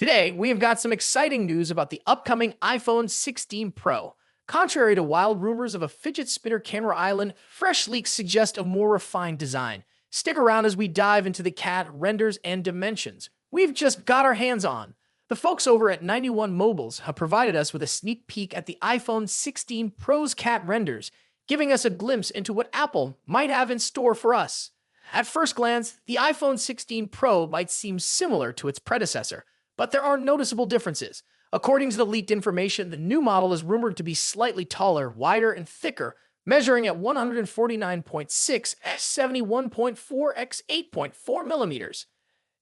Today, we have got some exciting news about the upcoming iPhone 16 Pro. Contrary to wild rumors of a fidget spinner camera island, fresh leaks suggest a more refined design. Stick around as we dive into the CAD renders and dimensions we've just got our hands on. The folks over at 91 Mobiles have provided us with a sneak peek at the iPhone 16 Pro's CAD renders, giving us a glimpse into what Apple might have in store for us. At first glance, the iPhone 16 Pro might seem similar to its predecessor, but there are noticeable differences. According to the leaked information, the new model is rumored to be slightly taller, wider, and thicker, measuring at 149.6 x 71.4 x 8.4 millimeters.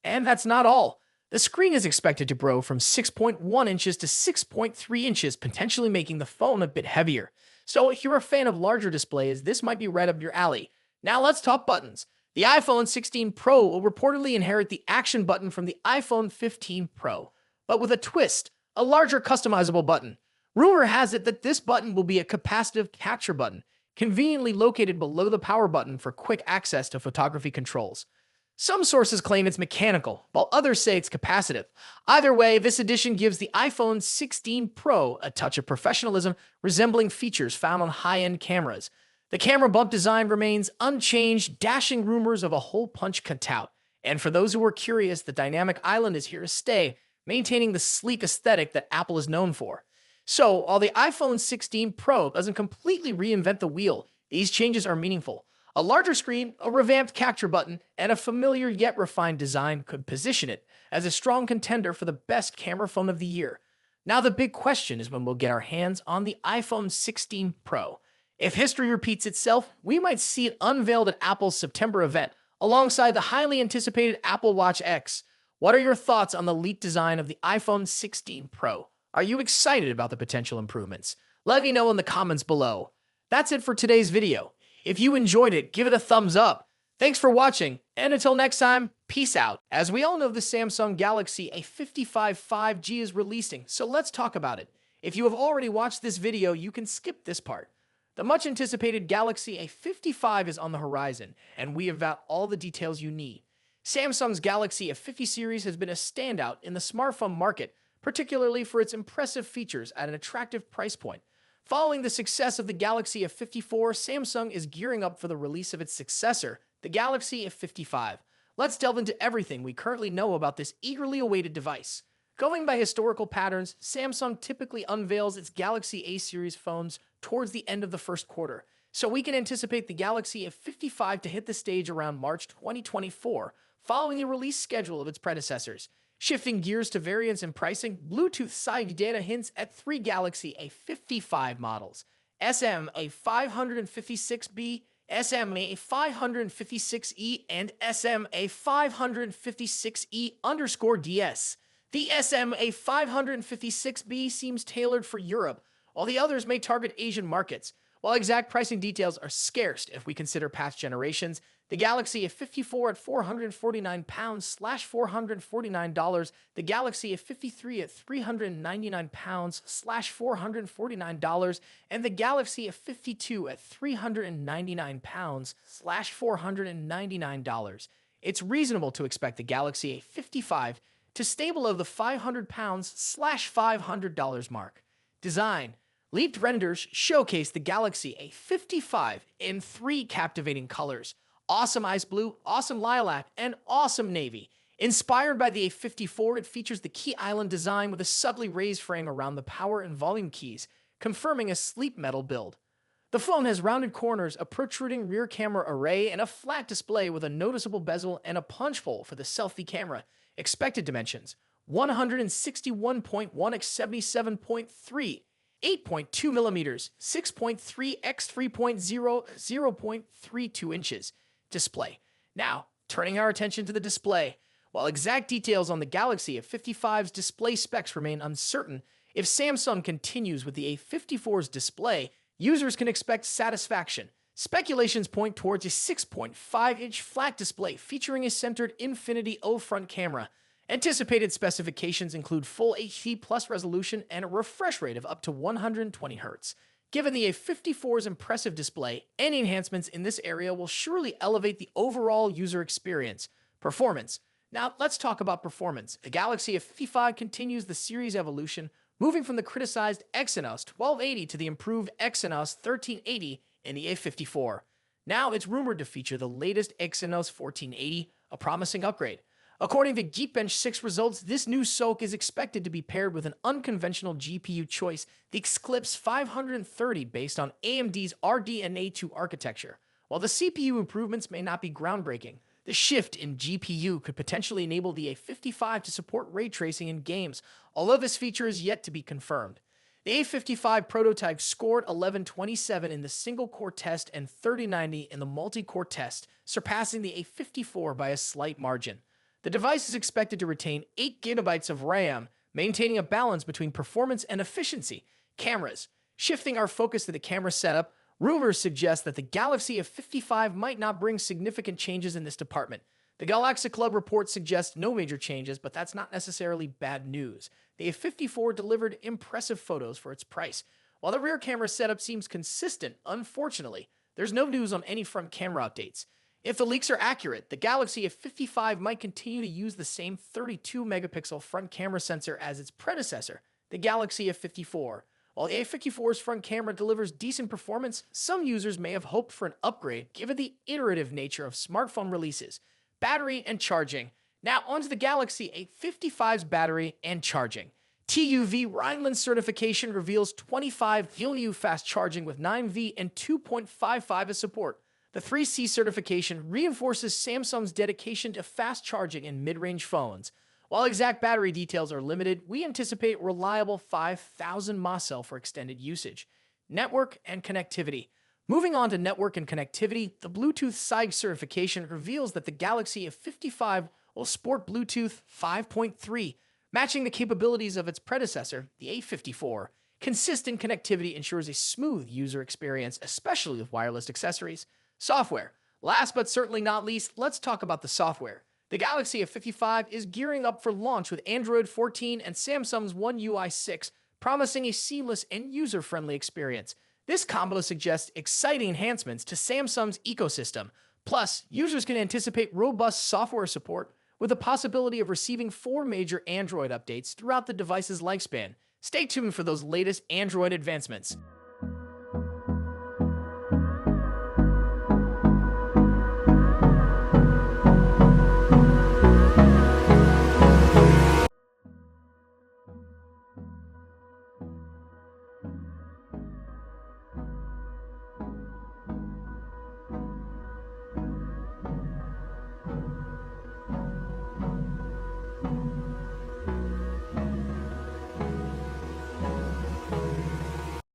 And that's not all. The screen is expected to grow from 6.1 inches to 6.3 inches, potentially making the phone a bit heavier. So if you're a fan of larger displays, this might be right up your alley. Now let's talk buttons. The iPhone 16 Pro will reportedly inherit the Action button from the iPhone 15 Pro, but with a twist, a larger customizable button. Rumor has it that this button will be a capacitive capture button, conveniently located below the power button for quick access to photography controls. Some sources claim it's mechanical, while others say it's capacitive. Either way, this addition gives the iPhone 16 Pro a touch of professionalism, resembling features found on high-end cameras. The camera bump design remains unchanged, dashing rumors of a hole punch cutout. And for those who are curious, the dynamic island is here to stay, maintaining the sleek aesthetic that Apple is known for. So, while the iPhone 16 Pro doesn't completely reinvent the wheel, these changes are meaningful. A larger screen, a revamped capture button, and a familiar yet refined design could position it as a strong contender for the best camera phone of the year. Now the big question is when we'll get our hands on the iPhone 16 Pro. If history repeats itself, we might see it unveiled at Apple's September event, alongside the highly anticipated Apple Watch X. What are your thoughts on the leaked design of the iPhone 16 Pro? Are you excited about the potential improvements? Let me know in the comments below. That's it for today's video. If you enjoyed it, give it a thumbs up. Thanks for watching, and until next time, peace out. As we all know, the Samsung Galaxy A55 5G is releasing, so let's talk about it. If you have already watched this video, you can skip this part. The much-anticipated Galaxy A55 is on the horizon, and we have got all the details you need. Samsung's Galaxy A50 series has been a standout in the smartphone market, particularly for its impressive features at an attractive price point. Following the success of the Galaxy A54, Samsung is gearing up for the release of its successor, the Galaxy A55. Let's delve into everything we currently know about this eagerly awaited device. Going by historical patterns, Samsung typically unveils its Galaxy A series phones towards the end of the first quarter, so we can anticipate the Galaxy F55 to hit the stage around March 2024, following the release schedule of its predecessors. Shifting gears to variants and pricing, Bluetooth side data hints at three Galaxy A55 models: SMA556B, SMA556E, and SMA556E_DS. The SMA556B seems tailored for Europe, while the others may target Asian markets. While exact pricing details are scarce if we consider past generations, the Galaxy F54 at £449/$449, the Galaxy F53 at £399/$449, and the Galaxy F52 at £399/$499. It's reasonable to expect the Galaxy A55 to stay below the £500/$500 mark. Design. Leaked renders showcase the Galaxy A55 in three captivating colors: awesome ice blue, awesome lilac, and awesome navy. Inspired by the A54, it features the key island design with a subtly raised frame around the power and volume keys, confirming a sleek metal build. The phone has rounded corners, a protruding rear camera array, and a flat display with a noticeable bezel and a punch hole for the selfie camera. Expected dimensions: 161.1 x 77.3, 8.2 millimeters, 6.3 x 3.0, 0.32 inches. Display. Now, turning our attention to the display. While exact details on the Galaxy A55's display specs remain uncertain, if Samsung continues with the A54's display, users can expect satisfaction. Speculations point towards a 6.5-inch flat display featuring a centered Infinity O front camera. Anticipated specifications include full HD plus resolution and a refresh rate of up to 120 Hz. Given the A54's impressive display, any enhancements in this area will surely elevate the overall user experience. Performance. Now, let's talk about performance. The Galaxy A55 continues the series evolution, moving from the criticized Exynos 1280 to the improved Exynos 1380 in the A54. Now, it's rumored to feature the latest Exynos 1480, a promising upgrade. According to Geekbench 6 results, this new SoC is expected to be paired with an unconventional GPU choice, the Eclipse 530, based on AMD's RDNA2 architecture. While the CPU improvements may not be groundbreaking, the shift in GPU could potentially enable the A55 to support ray tracing in games, although this feature is yet to be confirmed. The A55 prototype scored 1127 in the single-core test and 3090 in the multi-core test, surpassing the A54 by a slight margin. The device is expected to retain 8 GB of RAM, maintaining a balance between performance and efficiency. Cameras. Shifting our focus to the camera setup, rumors suggest that the Galaxy A55 might not bring significant changes in this department. The Galaxy Club report suggests no major changes, but that's not necessarily bad news. The A54 delivered impressive photos for its price. While the rear camera setup seems consistent, unfortunately, there's no news on any front camera updates. If the leaks are accurate, the Galaxy A55 might continue to use the same 32-megapixel front camera sensor as its predecessor, the Galaxy A54. While the A54's front camera delivers decent performance, some users may have hoped for an upgrade given the iterative nature of smartphone releases. Battery and charging. Now onto the Galaxy A55's battery and charging. TÜV Rheinland certification reveals 25 VLU fast charging with 9V and 2.55 as support. The 3C certification reinforces Samsung's dedication to fast charging in mid-range phones. While exact battery details are limited, we anticipate reliable 5,000 mAh cell for extended usage. Network and connectivity. Moving on to network and connectivity, the Bluetooth SIG certification reveals that the Galaxy A55 will sport Bluetooth 5.3, matching the capabilities of its predecessor, the A54. Consistent connectivity ensures a smooth user experience, especially with wireless accessories. Software. Last but certainly not least, let's talk about the software. The Galaxy A55 is gearing up for launch with Android 14 and Samsung's One UI 6, promising a seamless and user-friendly experience. This combo suggests exciting enhancements to Samsung's ecosystem. Plus, users can anticipate robust software support with the possibility of receiving 4 major Android updates throughout the device's lifespan. Stay tuned for those latest Android advancements.